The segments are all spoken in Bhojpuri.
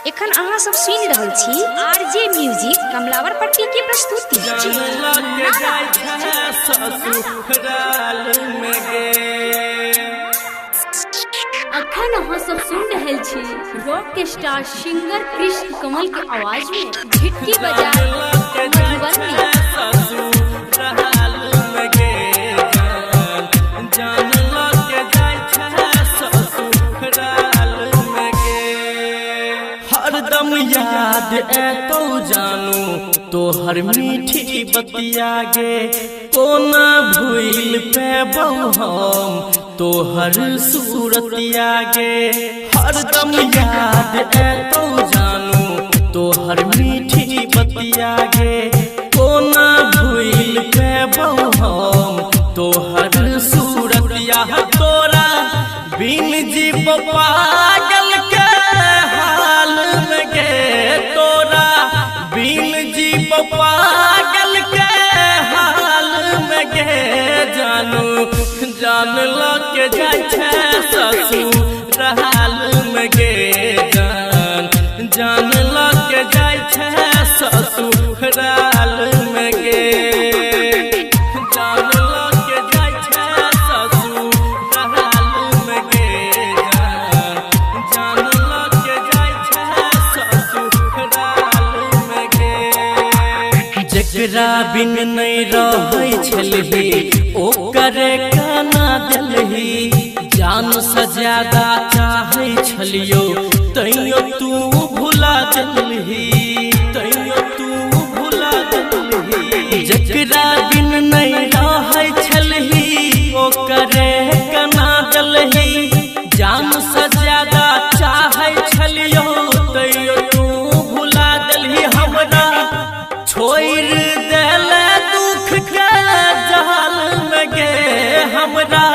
एखन अहाँ सब सुनि रहल छी आरजे म्यूजिक कमलावर पट्टी की प्रस्तुति। अखन अहाँ सब सुन रहल छी रॉक के स्टार सिंगर कृष्ण कमल के आवाज में झिटकी बजा मधुबन में। हरदम याद ऐतो जानू तो हर मीठी बतिया गे कोना भूल पेबौ हम तो हर सूरतिया गे। हरदम याद ऐतो जानू तो हर मीठी बतिया गे कोना भूल पेबौ हम तो हर सूरतिया। तोरा बिन जीव पागल के हाल में गे तोरा बिन जीव पागल के हाल में गे जानू जान लग जाय छै ससुर हाल में गे जान लग जाय छै ससुर हाल में गे जान लग जाय छै ससुर हाल में गे जान लग जाय छै ससुर हाल में गे। जकरा बिन नहीं रहै छलही ओकरे काना देलही जान से ज्यादा चाहै छलियो तैयो तू भुला देलही तैयो तू भुला देलही। जकरा बिन नहीं रहै छलही ओकरे काना देलही जान से ज्यादा चाहै छलियो तैयो तू भुला देलही। हमरा छोड़ देले दुख के जाल में गे हमरा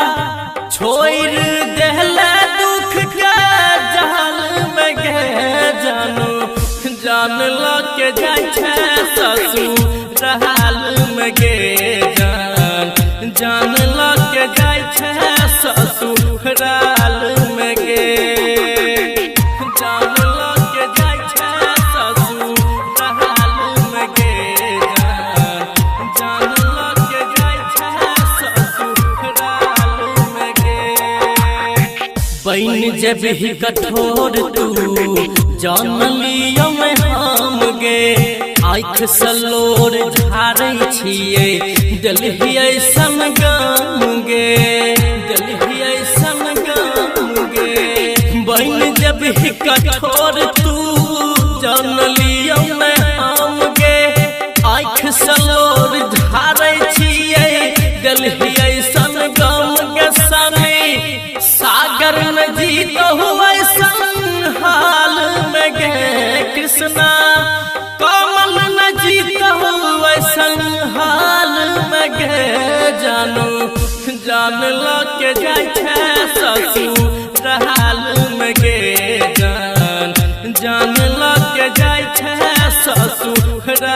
छोड़ देले दुख के जाल में गे जानू जान लग जाय छै ससुर हाल में गे जान लग जाय छै ससुर हाल में गे जान लग जाय छै ससुर हाल में गे जान लग जाय छै ससुर हाल में गे। बन जब ही कठोर तू जान लियो मैं हम गे आँख सलोर झारै छियै दिलही ऐसन गाम गे दिलही ऐसन गाम गे। बन जब ही कठोर तू जान लियो मैं हम गे आँख सलोर झारै छियै दिलही ऐसन गाम गे। सनी सागर में जीतो ऐसन हाल में गे कृष्णा कमल न जीतो ऐसन हाल में गे जानू जान लग जाय छै ससुर हाल में गे जान लग जाय छै ससुर।